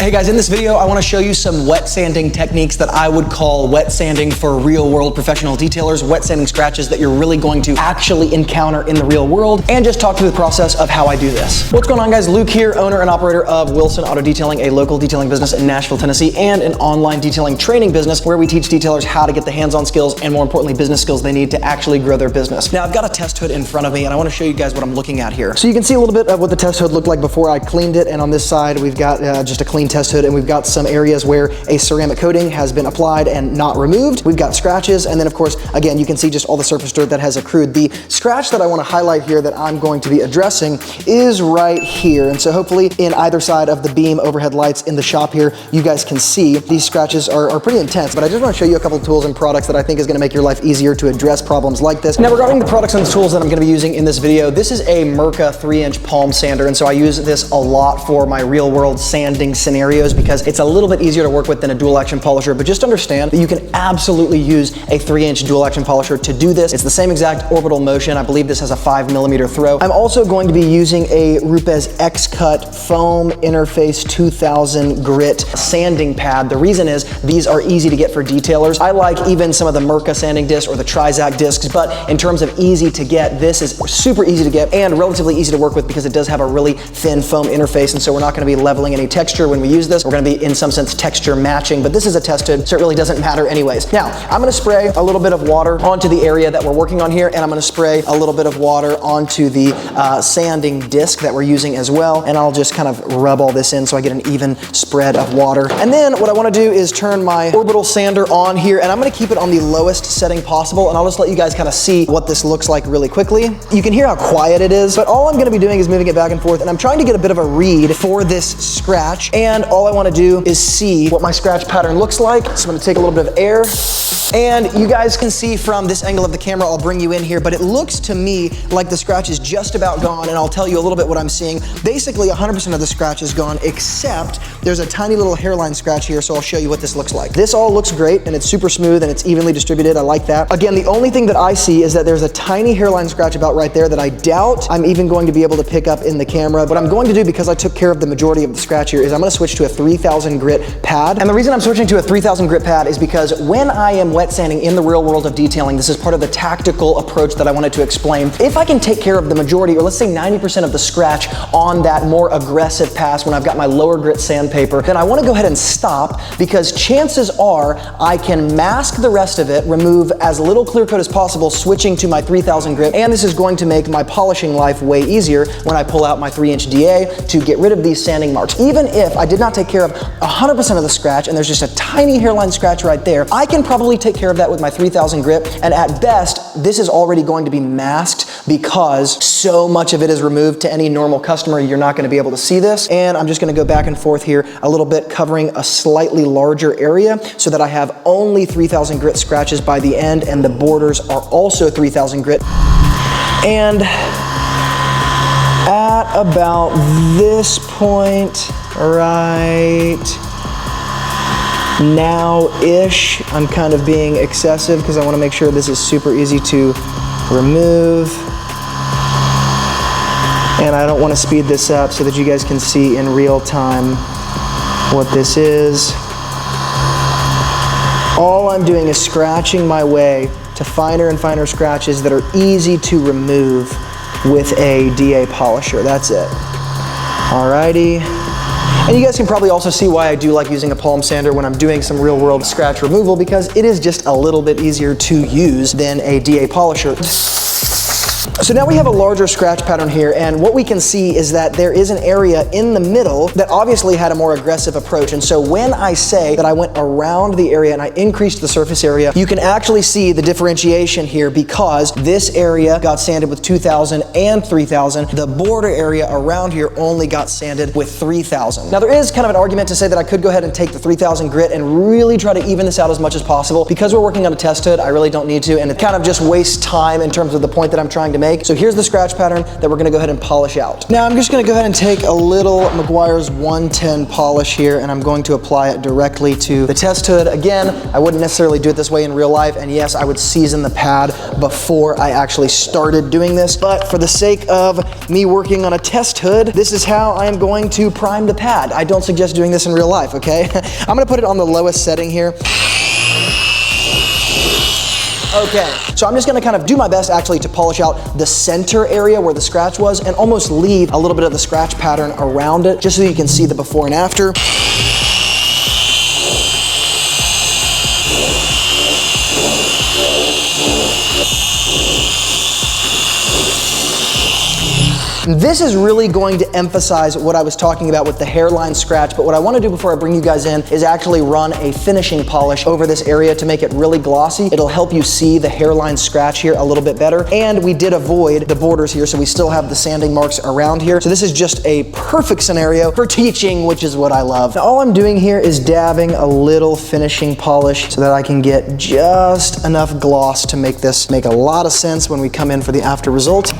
Hey guys, in this video, I want to show you some wet sanding techniques that I would call wet sanding for real world professional detailers, wet sanding scratches that you're really going to actually encounter in the real world, and just talk through the process of how I do this. What's going on, guys? Luke here, owner and operator of Wilson Auto Detailing, a local detailing business in Nashville, Tennessee, and an online detailing training business where we teach detailers how to get the hands-on skills and, more importantly, business skills they need to actually grow their business. Now, I've got a test hood in front of me, and I want to show you guys what I'm looking at here. So you can see a little bit of what the test hood looked like before I cleaned it, and on this side, we've got just a clean test hood, and we've got some areas where a ceramic coating has been applied and not removed. We've got scratches, and then of course, again, you can see just all the surface dirt that has accrued. The scratch that I want to highlight here that I'm going to be addressing is right here. And so hopefully in either side of the beam overhead lights in the shop here, you guys can see these scratches are pretty intense, but I just want to show you a couple of tools and products that I think is going to make your life easier to address problems like this. Now, regarding the products and the tools that I'm going to be using in this video, this is a Mirka 3-inch palm sander, and so I use this a lot for my real world sanding scenarios because it's a little bit easier to work with than a dual action polisher, but just understand that you can absolutely use a 3-inch dual action polisher to do this. It's the same exact orbital motion. I believe this has a 5mm throw. I'm also going to be using a Rupes X-Cut foam interface 2000 grit sanding pad. The reason is these are easy to get for detailers. I like even some of the Mirka sanding discs or the Trizact discs, but in terms of easy to get, this is super easy to get and relatively easy to work with because it does have a really thin foam interface, and so we're not going to be leveling any texture when we use this. We're going to be, in some sense, texture matching, but this is a test hood, so it really doesn't matter anyways. Now, I'm going to spray a little bit of water onto the area that we're working on here, and I'm going to spray a little bit of water onto the sanding disc that we're using as well, and I'll just kind of rub all this in so I get an even spread of water. And then what I want to do is turn my orbital sander on here, and I'm going to keep it on the lowest setting possible, and I'll just let you guys kind of see what this looks like really quickly. You can hear how quiet it is, but all I'm going to be doing is moving it back and forth, and I'm trying to get a bit of a read for this scratch, and all I want to do is see what my scratch pattern looks like. So I'm going to take a little bit of air, and you guys can see from this angle of the camera, I'll bring you in here, but it looks to me like the scratch is just about gone, and I'll tell you a little bit what I'm seeing. Basically, 100% of the scratch is gone, except there's a tiny little hairline scratch here, so I'll show you what this looks like. This all looks great, and it's super smooth, and it's evenly distributed. I like that. Again, the only thing that I see is that there's a tiny hairline scratch about right there that I doubt I'm even going to be able to pick up in the camera. What I'm going to do, because I took care of the majority of the scratch here, is I'm going to switch to a 3000 grit pad. And the reason I'm switching to a 3000 grit pad is because when I am wet sanding in the real world of detailing, this is part of the tactical approach that I wanted to explain. If I can take care of the majority, or let's say 90% of the scratch on that more aggressive pass when I've got my lower grit sandpaper, then I want to go ahead and stop, because chances are I can mask the rest of it, remove as little clear coat as possible, switching to my 3000 grit, and this is going to make my polishing life way easier when I pull out my 3-inch DA to get rid of these sanding marks. Even if I did not take care of 100% of the scratch and there's just a tiny hairline scratch right there, I can probably take care of that with my 3000 grit, and at best, this is already going to be masked because so much of it is removed. To any normal customer, you're not going to be able to see this, and I'm just going to go back and forth here a little bit, covering a slightly larger area so that I have only 3000 grit scratches by the end, and the borders are also 3000 grit. And at about this point, right now-ish, I'm kind of being excessive because I want to make sure this is super easy to remove. And I don't want to speed this up so that you guys can see in real time what this is. All I'm doing is scratching my way to finer and finer scratches that are easy to remove with a DA polisher. That's it. Alrighty. And you guys can probably also see why I do like using a palm sander when I'm doing some real world scratch removal, because it is just a little bit easier to use than a DA polisher. So now we have a larger scratch pattern here, and what we can see is that there is an area in the middle that obviously had a more aggressive approach. And so when I say that I went around the area and I increased the surface area, you can actually see the differentiation here, because this area got sanded with 2000 and 3000. The border area around here only got sanded with 3000. Now there is kind of an argument to say that I could go ahead and take the 3000 grit and really try to even this out as much as possible. Because we're working on a test hood, I really don't need to, and it kind of just wastes time in terms of the point that I'm trying trying to make. So here's the scratch pattern that we're gonna go ahead and polish out. Now I'm just gonna go ahead and take a little Meguiar's 110 polish here, and I'm going to apply it directly to the test hood. Again, I wouldn't necessarily do it this way in real life, and yes, I would season the pad before I actually started doing this, but for the sake of me working on a test hood, this is how I am going to prime the pad. I don't suggest doing this in real life, okay? I'm gonna put it on the lowest setting here. Okay, so I'm just gonna kind of do my best actually to polish out the center area where the scratch was and almost leave a little bit of the scratch pattern around it just so you can see the before and after. This is really going to emphasize what I was talking about with the hairline scratch, but what I want to do before I bring you guys in is actually run a finishing polish over this area to make it really glossy. It'll help you see the hairline scratch here a little bit better, and we did avoid the borders here, so we still have the sanding marks around here. So this is just a perfect scenario for teaching, which is what I love. Now all I'm doing here is dabbing a little finishing polish so that I can get just enough gloss to make this make a lot of sense when we come in for the after result.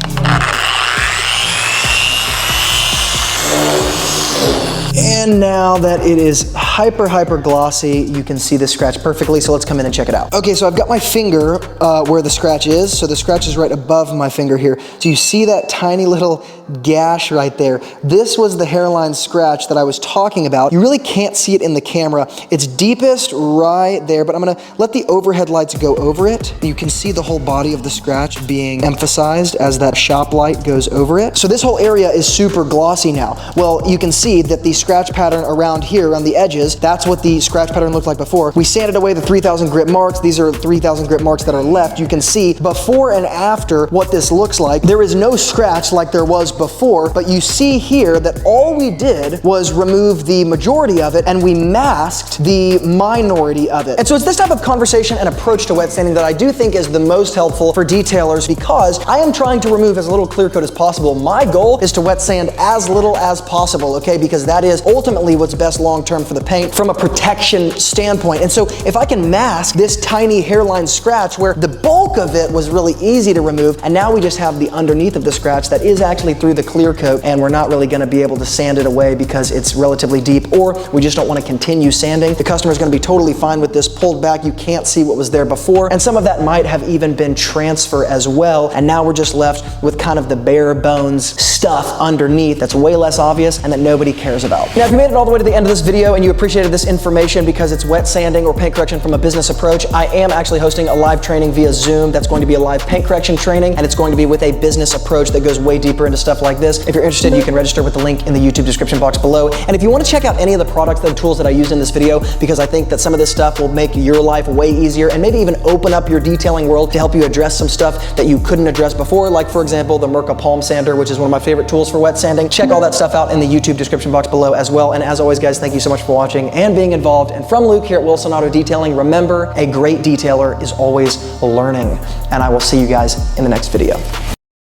And now that it is hyper glossy, you can see the scratch perfectly, so let's come in and check it out. Okay, so I've got my finger where the scratch is, so the scratch is right above my finger here. So you see that tiny little gash right there. This was the hairline scratch that I was talking about. You really can't see it in the camera. It's deepest right there, but I'm gonna let the overhead lights go over it. You can see the whole body of the scratch being emphasized as that shop light goes over it. So this whole area is super glossy now. Well, you can see that the scratch pattern around here, around the edges, that's what the scratch pattern looked like before. We sanded away the 3000 grit marks. These are 3000 grit marks that are left. You can see before and after what this looks like. There is no scratch like there was before, but you see here that all we did was remove the majority of it and we masked the minority of it. And so it's this type of conversation and approach to wet sanding that I do think is the most helpful for detailers, because I am trying to remove as little clear coat as possible. My goal is to wet sand as little as possible, okay? Because that is ultimately what's best long-term for the paint from a protection standpoint. And so if I can mask this tiny hairline scratch where the bulk of it was really easy to remove, and now we just have the underneath of the scratch that is actually through the clear coat, and we're not really gonna be able to sand it away because it's relatively deep, or we just don't wanna continue sanding. The customer's gonna be totally fine with this pulled back. You can't see what was there before, and some of that might have even been transfer as well, and now we're just left with kind of the bare bones stuff underneath that's way less obvious and that nobody cares about. Now, if you made it all the way to the end of this video and you appreciated this information because it's wet sanding or paint correction from a business approach, I am actually hosting a live training via Zoom that's going to be a live paint correction training, and it's going to be with a business approach that goes way deeper into stuff like this. If you're interested, you can register with the link in the YouTube description box below. And if you want to check out any of the products and tools that I used in this video, because I think that some of this stuff will make your life way easier and maybe even open up your detailing world to help you address some stuff that you couldn't address before, like for example, the Mirka Palm Sander, which is one of my favorite tools for wet sanding. Check all that stuff out in the YouTube description box below as well. And as always, guys, thank you so much for watching and being involved. And from Luke here at Wilson Auto Detailing, remember, a great detailer is always learning. And I will see you guys in the next video.